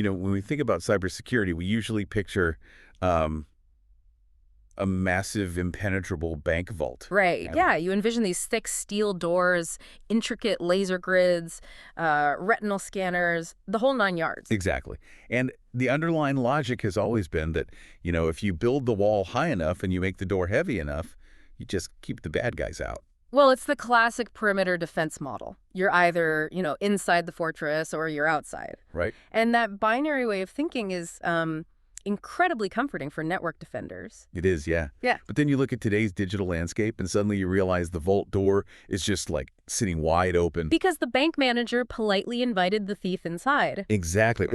when we think about cybersecurity, we usually picture um, a massive, impenetrable bank vault. Right. Kind of. Yeah, you envision these thick steel doors, intricate laser grids, retinal scanners, the whole 9 yards. Exactly. And the underlying logic has always been that, if you build the wall high enough and you make the door heavy enough, you just keep the bad guys out. Well, it's the classic perimeter defense model. You're either, inside the fortress or you're outside. Right? And that binary way of thinking is incredibly comforting for network defenders. It is, yeah. Yeah. But then you look at today's digital landscape and suddenly you realize the vault door is just like sitting wide open. Because the bank manager politely invited the thief inside. Exactly.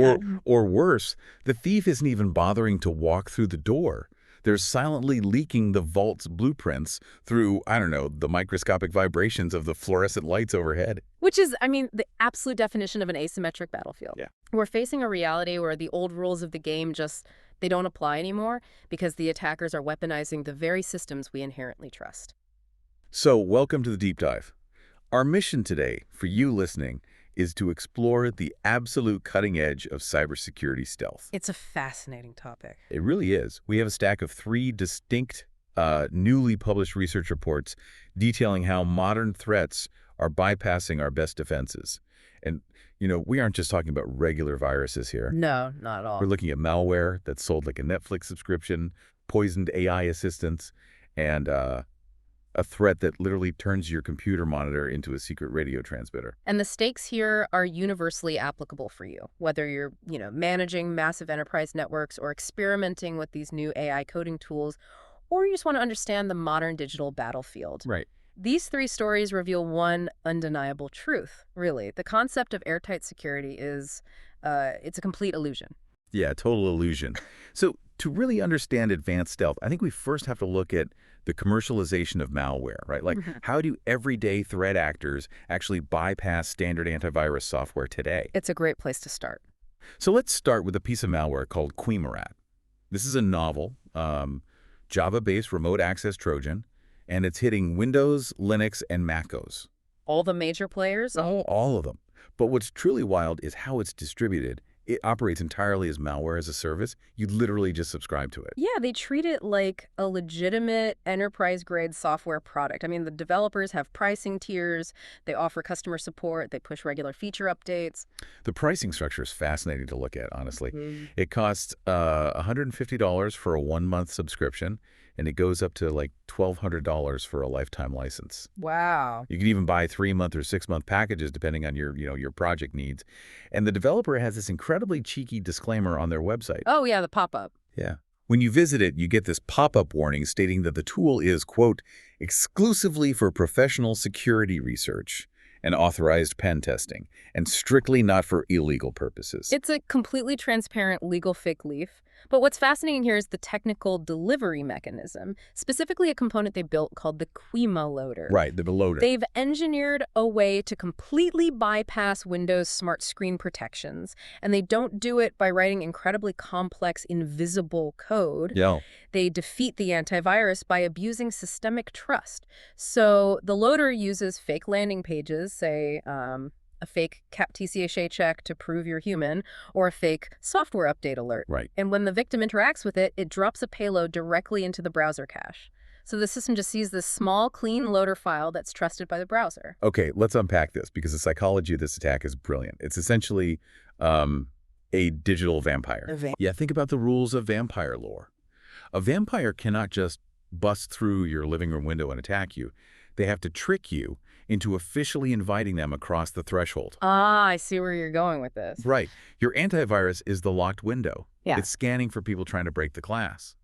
Or worse, the thief isn't even bothering to walk through the door. They're silently leaking the vault's blueprints through, I don't know, the microscopic vibrations of the fluorescent lights overhead. Which is, the absolute definition of an asymmetric battlefield. Yeah. We're facing a reality where the old rules of the game they don't apply anymore because the attackers are weaponizing the very systems we inherently trust. So, welcome to the Deep Dive. Our mission today, for you listening, is to explore the absolute cutting edge of cybersecurity stealth. It's a fascinating topic. It really is. We have a stack of 3 distinct, newly published research reports detailing how modern threats are bypassing our best defenses. And, we aren't just talking about regular viruses here. No, not at all. We're looking at malware that's sold like a Netflix subscription, poisoned AI assistants, and a threat that literally turns your computer monitor into a secret radio transmitter. And the stakes here are universally applicable for you, whether you're, managing massive enterprise networks or experimenting with these new AI coding tools, or you just want to understand the modern digital battlefield. Right. These 3 stories reveal one undeniable truth, really. The concept of airtight security is, it's a complete illusion. Yeah, total illusion. So to really understand advanced stealth, I think we first have to look at the commercialization of malware, right? Like, how do everyday threat actors actually bypass standard antivirus software today? It's a great place to start. So let's start with a piece of malware called QuimaRAT. This is a novel, Java-based remote access Trojan, and it's hitting Windows, Linux, and Mac OS. All the major players? All of them. But what's truly wild is how it's distributed. It operates entirely as malware as a service. You literally just subscribe to it. Yeah, they treat it like a legitimate enterprise-grade software product. The developers have pricing tiers, they offer customer support, they push regular feature updates. The pricing structure is fascinating to look at, honestly. It costs $150 for a 1-month subscription, and it goes up to like $1,200 for a lifetime license. Wow. You can even buy 3-month or 6-month packages depending on your project needs. And the developer has this incredibly cheeky disclaimer on their website. Oh, yeah, the pop-up. Yeah. When you visit it, you get this pop-up warning stating that the tool is, quote, exclusively for professional security research and authorized pen testing, and strictly not for illegal purposes. It's a completely transparent legal fig leaf. But what's fascinating here is the technical delivery mechanism, specifically a component they built called the Quima loader. Right, the loader. They've engineered a way to completely bypass Windows smart screen protections, and they don't do it by writing incredibly complex, invisible code. Yeah. They defeat the antivirus by abusing systemic trust. So the loader uses fake landing pages, say a fake CAP-TCHA check to prove you're human, or a fake software update alert. Right. And when the victim interacts with it, it drops a payload directly into the browser cache. So the system just sees this small, clean loader file that's trusted by the browser. Okay, let's unpack this because the psychology of this attack is brilliant. It's essentially a digital vampire. Yeah, think about the rules of vampire lore. A vampire cannot just bust through your living room window and attack you. They have to trick you into officially inviting them across the threshold. Ah, I see where you're going with this. Right. Your antivirus is the locked window. Yeah. It's scanning for people trying to break the glass.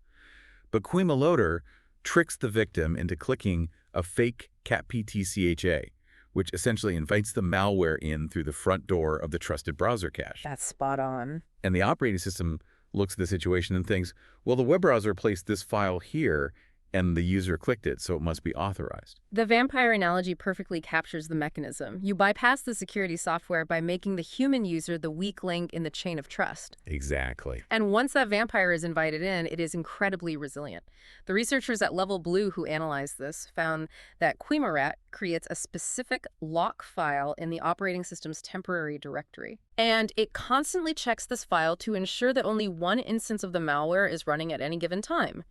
But Quima Loader tricks the victim into clicking a fake CAP-TCHA, which essentially invites the malware in through the front door of the trusted browser cache. That's spot on. And the operating system looks at the situation and thinks, well, the web browser placed this file here, and the user clicked it, so it must be authorized. The vampire analogy perfectly captures the mechanism. You bypass the security software by making the human user the weak link in the chain of trust. Exactly. And once that vampire is invited in, it is incredibly resilient. The researchers at Level Blue who analyzed this found that QuimaRAT creates a specific lock file in the operating system's temporary directory. And it constantly checks this file to ensure that only one instance of the malware is running at any given time.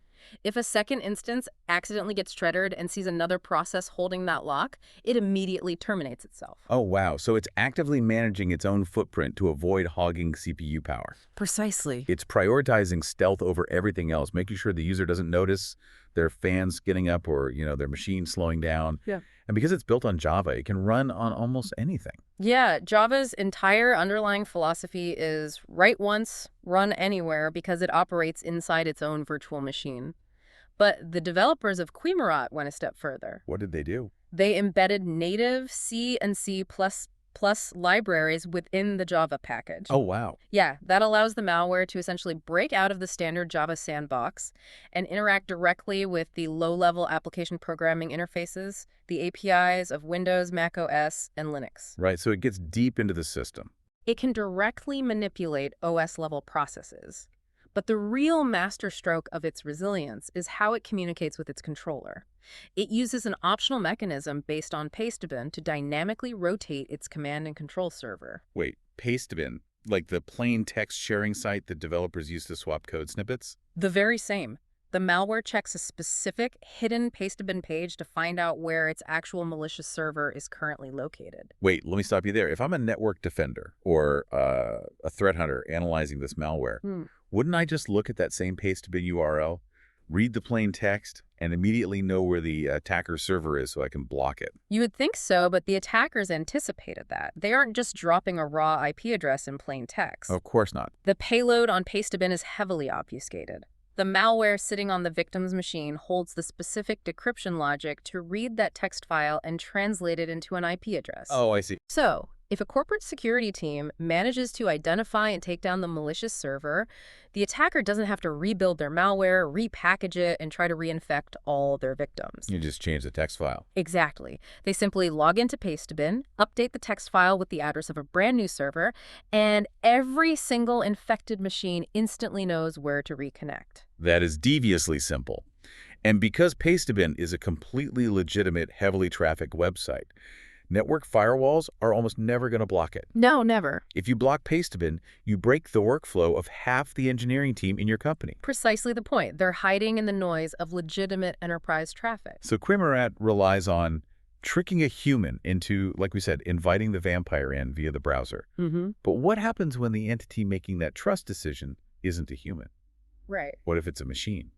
If a second instance accidentally gets triggered and sees another process holding that lock, it immediately terminates itself. Oh, wow. So it's actively managing its own footprint to avoid hogging CPU power. Precisely. It's prioritizing stealth over everything else, making sure the user doesn't notice their fans getting up or, their machine slowing down. Yeah. And because it's built on Java, it can run on almost anything. Yeah, Java's entire underlying philosophy is write once, run anywhere, because it operates inside its own virtual machine. But the developers of QuimaRAT went a step further. What did they do? They embedded native C and C++ libraries within the Java package. Oh, wow. Yeah, that allows the malware to essentially break out of the standard Java sandbox and interact directly with the low-level application programming interfaces, the APIs of Windows, Mac OS, and Linux. Right, so it gets deep into the system. It can directly manipulate OS-level processes. But the real masterstroke of its resilience is how it communicates with its controller. It uses an optional mechanism based on Pastebin to dynamically rotate its command and control server. Wait, Pastebin, like the plain text sharing site that developers use to swap code snippets? The very same. The malware checks a specific hidden Pastebin page to find out where its actual malicious server is currently located. Wait, let me stop you there. If I'm a network defender or a threat hunter analyzing this malware, wouldn't I just look at that same Pastebin URL, read the plain text, and immediately know where the attacker's server is so I can block it? You would think so, but the attackers anticipated that. They aren't just dropping a raw IP address in plain text. Of course not. The payload on Pastebin is heavily obfuscated. The malware sitting on the victim's machine holds the specific decryption logic to read that text file and translate it into an IP address. Oh, I see. So, if a corporate security team manages to identify and take down the malicious server, the attacker doesn't have to rebuild their malware, repackage it, and try to reinfect all their victims. You just change the text file. Exactly. They simply log into Pastebin, update the text file with the address of a brand new server, and every single infected machine instantly knows where to reconnect. That is deviously simple. And because Pastebin is a completely legitimate, heavily trafficked website, network firewalls are almost never going to block it. No, never. If you block Pastebin, you break the workflow of half the engineering team in your company. Precisely the point. They're hiding in the noise of legitimate enterprise traffic. So QuimaRAT relies on tricking a human into, like we said, inviting the vampire in via the browser. But what happens when the entity making that trust decision isn't a human? Right. What if it's a machine?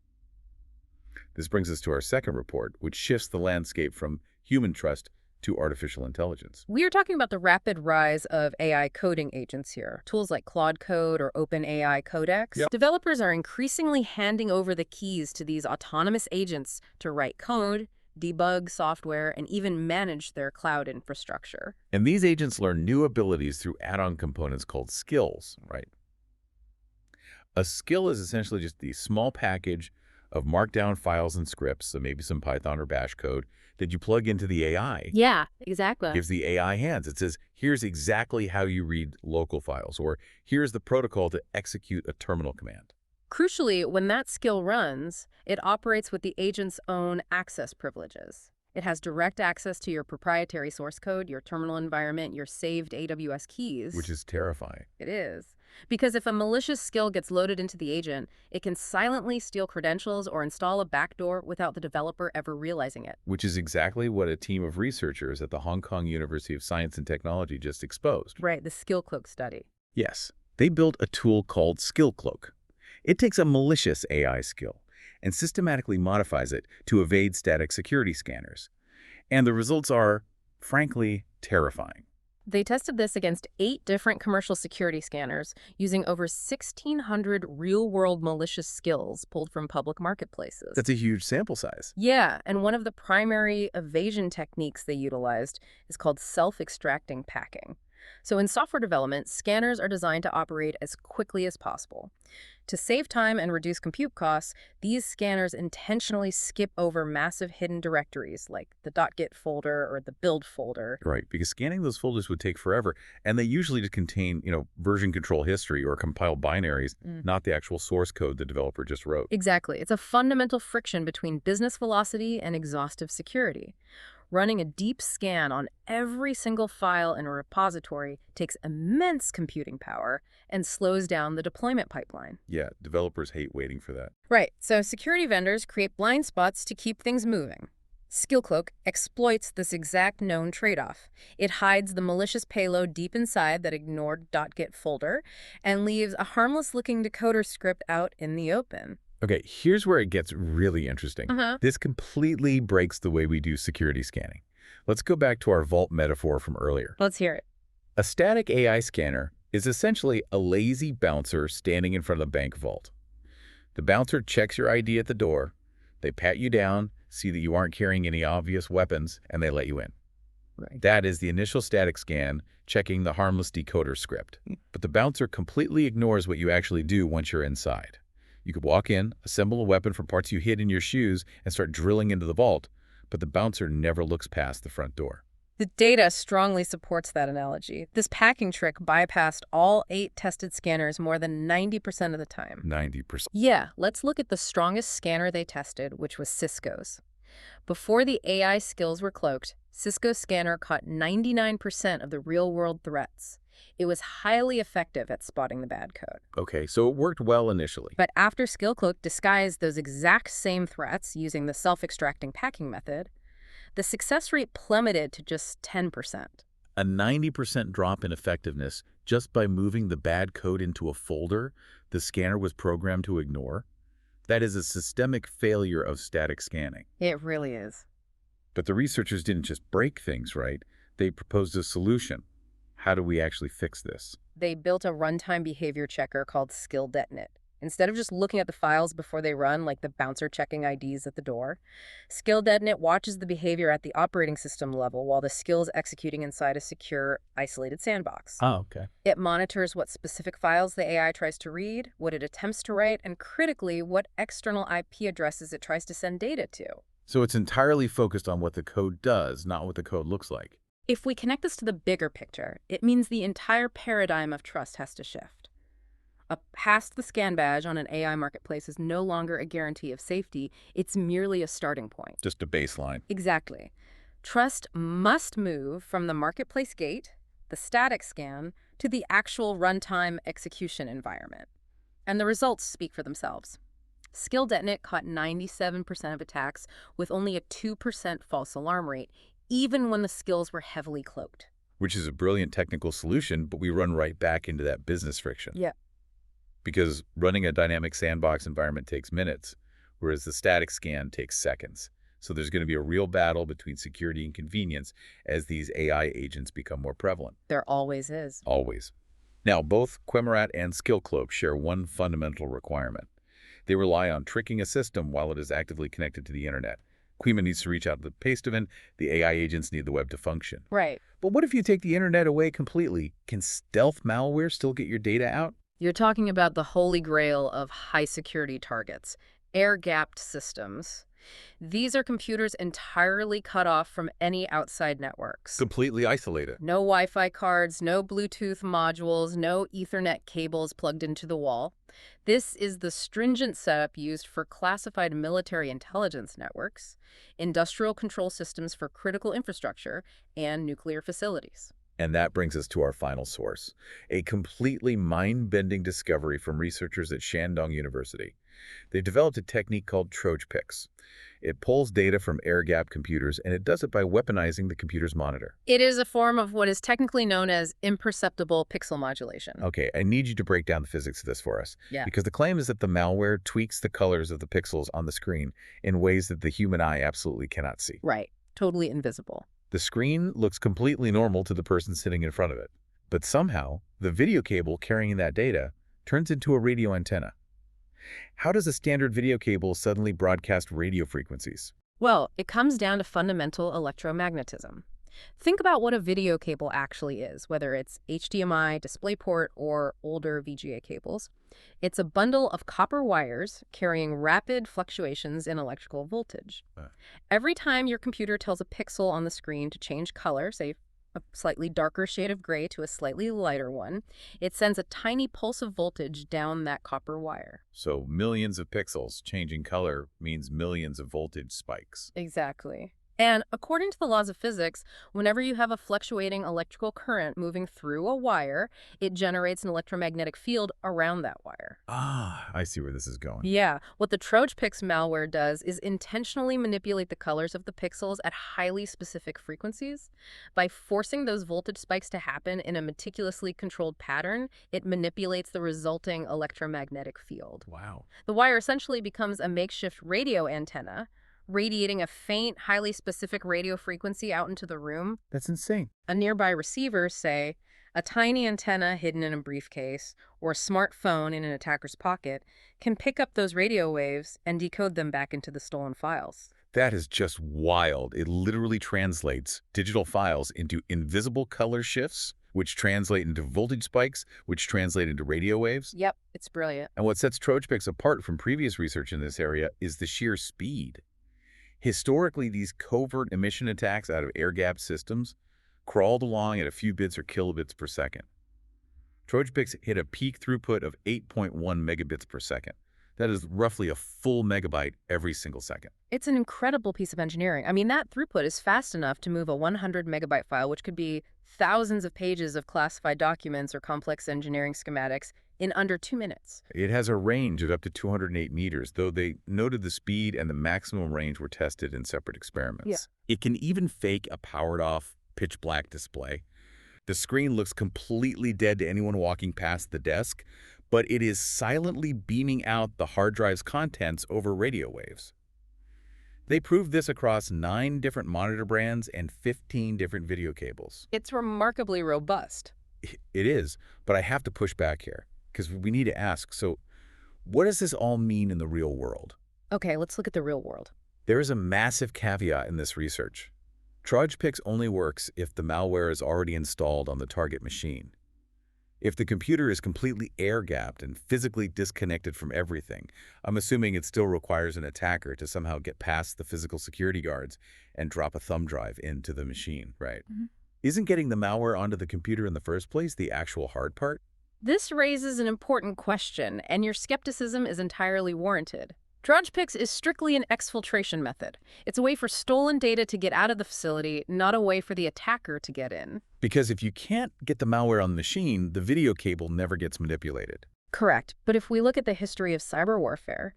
This brings us to our second report, which shifts the landscape from human trust to artificial intelligence. We are talking about the rapid rise of AI coding agents here. Tools like Claude Code or OpenAI Codex. Yep. Developers are increasingly handing over the keys to these autonomous agents to write code, debug software, and even manage their cloud infrastructure. And these agents learn new abilities through add-on components called skills, right? A skill is essentially just the small package of markdown files and scripts, so maybe some Python or Bash code, that you plug into the AI. Yeah, exactly. Gives the AI hands. It says, here's exactly how you read local files, or here's the protocol to execute a terminal command. Crucially, when that skill runs, it operates with the agent's own access privileges. It has direct access to your proprietary source code, your terminal environment, your saved AWS keys. Which is terrifying. It is. Because if a malicious skill gets loaded into the agent, it can silently steal credentials or install a backdoor without the developer ever realizing it. Which is exactly what a team of researchers at the Hong Kong University of Science and Technology just exposed. Right, the Skill Cloak study. Yes. They built a tool called Skill Cloak. It takes a malicious AI skill and systematically modifies it to evade static security scanners. And the results are, frankly, terrifying. They tested this against 8 different commercial security scanners using over 1,600 real-world malicious skills pulled from public marketplaces. That's a huge sample size. Yeah, and one of the primary evasion techniques they utilized is called self-extracting packing. So in software development, scanners are designed to operate as quickly as possible. To save time and reduce compute costs, these scanners intentionally skip over massive hidden directories like the .git folder or the build folder. Right, because scanning those folders would take forever, and they usually just contain, version control history or compiled binaries, not the actual source code the developer just wrote. Exactly. It's a fundamental friction between business velocity and exhaustive security. Running a deep scan on every single file in a repository takes immense computing power and slows down the deployment pipeline. Yeah, developers hate waiting for that. Right, so security vendors create blind spots to keep things moving. SkillCloak exploits this exact known trade-off. It hides the malicious payload deep inside that ignored .git folder and leaves a harmless-looking decoder script out in the open. Okay, here's where it gets really interesting. This completely breaks the way we do security scanning. Let's go back to our vault metaphor from earlier. Let's hear it. A static AI scanner is essentially a lazy bouncer standing in front of the bank vault. The bouncer checks your ID at the door, they pat you down, see that you aren't carrying any obvious weapons, and they let you in. Right. That is the initial static scan, checking the harmless decoder script. But the bouncer completely ignores what you actually do once you're inside. You could walk in, assemble a weapon from parts you hid in your shoes, and start drilling into the vault, but the bouncer never looks past the front door. The data strongly supports that analogy. This packing trick bypassed all 8 tested scanners more than 90% of the time. 90%. Yeah, let's look at the strongest scanner they tested, which was Cisco's. Before the AI skills were cloaked, Cisco's scanner caught 99% of the real-world threats. It was highly effective at spotting the bad code. Okay, so it worked well initially. But after SkillCloak disguised those exact same threats using the self-extracting packing method, the success rate plummeted to just 10%. A 90% drop in effectiveness just by moving the bad code into a folder the scanner was programmed to ignore? That is a systemic failure of static scanning. It really is. But the researchers didn't just break things, right? They proposed a solution. How do we actually fix this? They built a runtime behavior checker called SkillDetonit. Instead of just looking at the files before they run, like the bouncer checking IDs at the door, SkillDetonit watches the behavior at the operating system level while the skill is executing inside a secure, isolated sandbox. Oh, okay. It monitors what specific files the AI tries to read, what it attempts to write, and critically, what external IP addresses it tries to send data to. So it's entirely focused on what the code does, not what the code looks like. If we connect this to the bigger picture, it means the entire paradigm of trust has to shift. A past the scan badge on an AI marketplace is no longer a guarantee of safety, it's merely a starting point. Just a baseline. Exactly. Trust must move from the marketplace gate, the static scan, to the actual runtime execution environment. And the results speak for themselves. SkillDetonit caught 97% of attacks with only a 2% false alarm rate, even when the skills were heavily cloaked. Which is a brilliant technical solution, but we run right back into that business friction. Yeah. Because running a dynamic sandbox environment takes minutes, whereas the static scan takes seconds. So there's going to be a real battle between security and convenience as these AI agents become more prevalent. There always is. Always. Now, both QuimaRAT and SkillCloak share one fundamental requirement. They rely on tricking a system while it is actively connected to the internet. Quima needs to reach out to the paste event. The AI agents need the web to function. Right. But what if you take the internet away completely? Can stealth malware still get your data out? You're talking about the holy grail of high-security targets, air-gapped systems. These are computers entirely cut off from any outside networks. Completely isolated. No Wi-Fi cards, no Bluetooth modules, no Ethernet cables plugged into the wall. This is the stringent setup used for classified military intelligence networks, industrial control systems for critical infrastructure, and nuclear facilities. And that brings us to our final source, a completely mind-bending discovery from researchers at Shandong University. They've developed a technique called TrojPix. It pulls data from air-gapped computers, and it does it by weaponizing the computer's monitor. It is a form of what is technically known as imperceptible pixel modulation. Okay, I need you to break down the physics of this for us. Yeah. Because the claim is that the malware tweaks the colors of the pixels on the screen in ways that the human eye absolutely cannot see. Right. Totally invisible. The screen looks completely normal to the person sitting in front of it. But somehow, the video cable carrying that data turns into a radio antenna. How does a standard video cable suddenly broadcast radio frequencies? Well, it comes down to fundamental electromagnetism. Think about what a video cable actually is, whether it's HDMI, DisplayPort, or older VGA cables. It's a bundle of copper wires carrying rapid fluctuations in electrical voltage. Uh, Every time your computer tells a pixel on the screen to change color, say a slightly darker shade of gray to a slightly lighter one, it sends a tiny pulse of voltage down that copper wire. So millions of pixels changing color means millions of voltage spikes. Exactly. And according to the laws of physics, whenever you have a fluctuating electrical current moving through a wire, it generates an electromagnetic field around that wire. Ah, I see where this is going. Yeah, what the TrojanPix malware does is intentionally manipulate the colors of the pixels at highly specific frequencies. By forcing those voltage spikes to happen in a meticulously controlled pattern, it manipulates the resulting electromagnetic field. Wow. The wire essentially becomes a makeshift radio antenna, radiating a faint, highly specific radio frequency out into the room. That's insane. A nearby receiver, say, a tiny antenna hidden in a briefcase, or a smartphone in an attacker's pocket, can pick up those radio waves and decode them back into the stolen files. That is just wild. It literally translates digital files into invisible color shifts, which translate into voltage spikes, which translate into radio waves. Yep, it's brilliant. And what sets TrojanPix apart from previous research in this area is the sheer speed. Historically, these covert emission attacks out of air-gapped systems crawled along at a few bits or kilobits per second. TrojanPix hit a peak throughput of 8.1 megabits per second. That is roughly a full megabyte every single second. It's an incredible piece of engineering. I mean, that throughput is fast enough to move a 100 megabyte file, which could be thousands of pages of classified documents or complex engineering schematics, in under 2 minutes. It has a range of up to 208 meters, though they noted the speed and the maximum range were tested in separate experiments. Yeah. It can even fake a powered-off, pitch-black display. The screen looks completely dead to anyone walking past the desk, but it is silently beaming out the hard drive's contents over radio waves. They proved this across 9 different monitor brands and 15 different video cables. It's remarkably robust. It is, but I have to push back here, because we need to ask, so what does this all mean in the real world? Okay, let's look at the real world. There is a massive caveat in this research. TrojanPix only works if the malware is already installed on the target machine. If the computer is completely air-gapped and physically disconnected from everything, I'm assuming it still requires an attacker to somehow get past the physical security guards and drop a thumb drive into the machine, right? Mm-hmm. Isn't getting the malware onto the computer in the first place the actual hard part? This raises an important question, and your skepticism is entirely warranted. TrojanPix is strictly an exfiltration method. It's a way for stolen data to get out of the facility, not a way for the attacker to get in. Because if you can't get the malware on the machine, the video cable never gets manipulated. Correct. But if we look at the history of cyber warfare,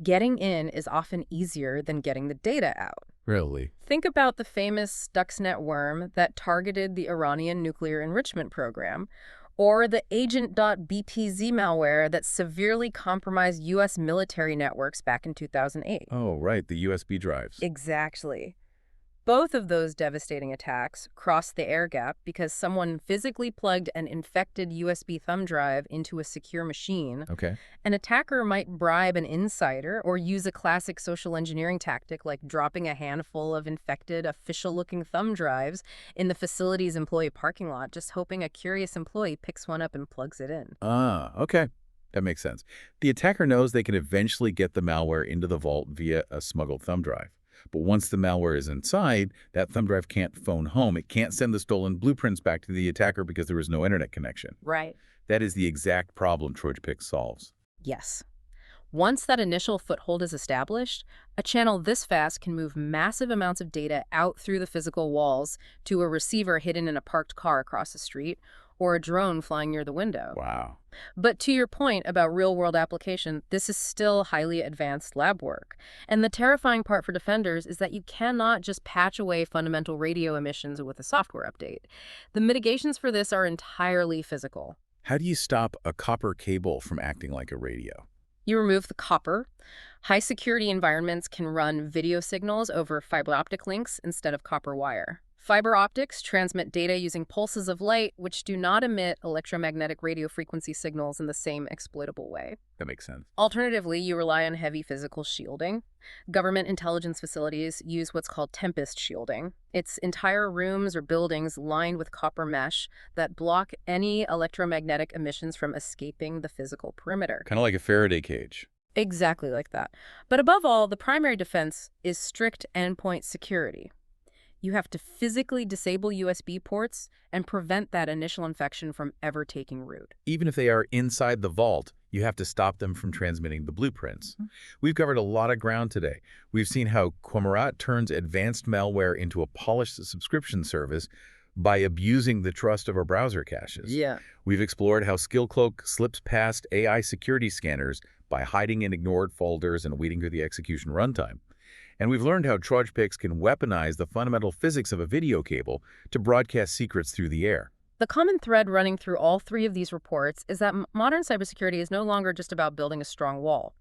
getting in is often easier than getting the data out. Really? Think about the famous Stuxnet worm that targeted the Iranian nuclear enrichment program, or the Agent.bpz malware that severely compromised U.S. military networks back in 2008. Oh, right, the USB drives. Exactly. Both of those devastating attacks crossed the air gap because someone physically plugged an infected USB thumb drive into a secure machine. Okay. An attacker might bribe an insider or use a classic social engineering tactic like dropping a handful of infected, official-looking thumb drives in the facility's employee parking lot, just hoping a curious employee picks one up and plugs it in. Ah, okay. That makes sense. The attacker knows they can eventually get the malware into the vault via a smuggled thumb drive. But once the malware is inside, that thumb drive can't phone home. It can't send the stolen blueprints back to the attacker because there is no internet connection. Right. That is the exact problem TrojanPix solves. Yes. Once that initial foothold is established, a channel this fast can move massive amounts of data out through the physical walls to a receiver hidden in a parked car across the street or a drone flying near the window. Wow. But to your point about real-world application, this is still highly advanced lab work. And the terrifying part for defenders is that you cannot just patch away fundamental radio emissions with a software update. The mitigations for this are entirely physical. How do you stop a copper cable from acting like a radio? You remove the copper. High-security environments can run video signals over fiber optic links instead of copper wire. Fiber optics transmit data using pulses of light, which do not emit electromagnetic radio frequency signals in the same exploitable way. That makes sense. Alternatively, you rely on heavy physical shielding. Government intelligence facilities use what's called tempest shielding. It's entire rooms or buildings lined with copper mesh that block any electromagnetic emissions from escaping the physical perimeter. Kind of like a Faraday cage. Exactly like that. But above all, the primary defense is strict endpoint security. You have to physically disable USB ports and prevent that initial infection from ever taking root. Even if they are inside the vault, you have to stop them from transmitting the blueprints. We've covered a lot of ground today. We've seen how QuimaRAT turns advanced malware into a polished subscription service by abusing the trust of our browser caches. We've explored how SkillCloak slips past AI security scanners by hiding in ignored folders and waiting through the execution runtime. And we've learned how TrojPix can weaponize the fundamental physics of a video cable to broadcast secrets through the air. The common thread running through all three of these reports is that modern cybersecurity is no longer just about building a strong wall.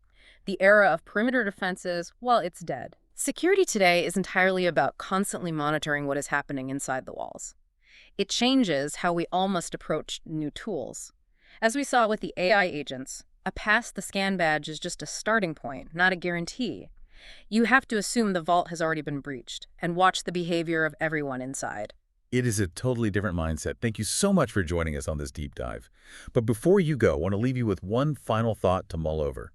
The era of perimeter defenses, well, it's dead. Security today is entirely about constantly monitoring what is happening inside the walls. It changes how we all must approach new tools. As we saw with the AI agents, a pass the scan badge is just a starting point, not a guarantee. You have to assume the vault has already been breached and watch the behavior of everyone inside. It is a totally different mindset. Thank you so much for joining us on this deep dive. But before you go, I want to leave you with one final thought to mull over.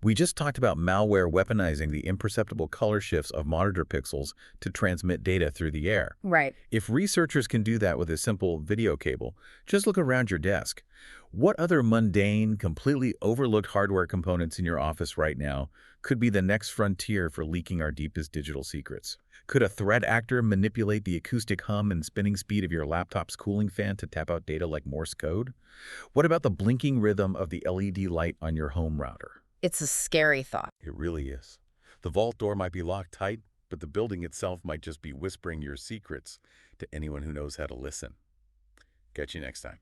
We just talked about malware weaponizing the imperceptible color shifts of monitor pixels to transmit data through the air. Right. If researchers can do that with a simple video cable, just look around your desk. What other mundane, completely overlooked hardware components in your office right now could be the next frontier for leaking our deepest digital secrets? Could a threat actor manipulate the acoustic hum and spinning speed of your laptop's cooling fan to tap out data like Morse code? What about the blinking rhythm of the LED light on your home router? It's a scary thought. It really is. The vault door might be locked tight, but the building itself might just be whispering your secrets to anyone who knows how to listen. Catch you next time.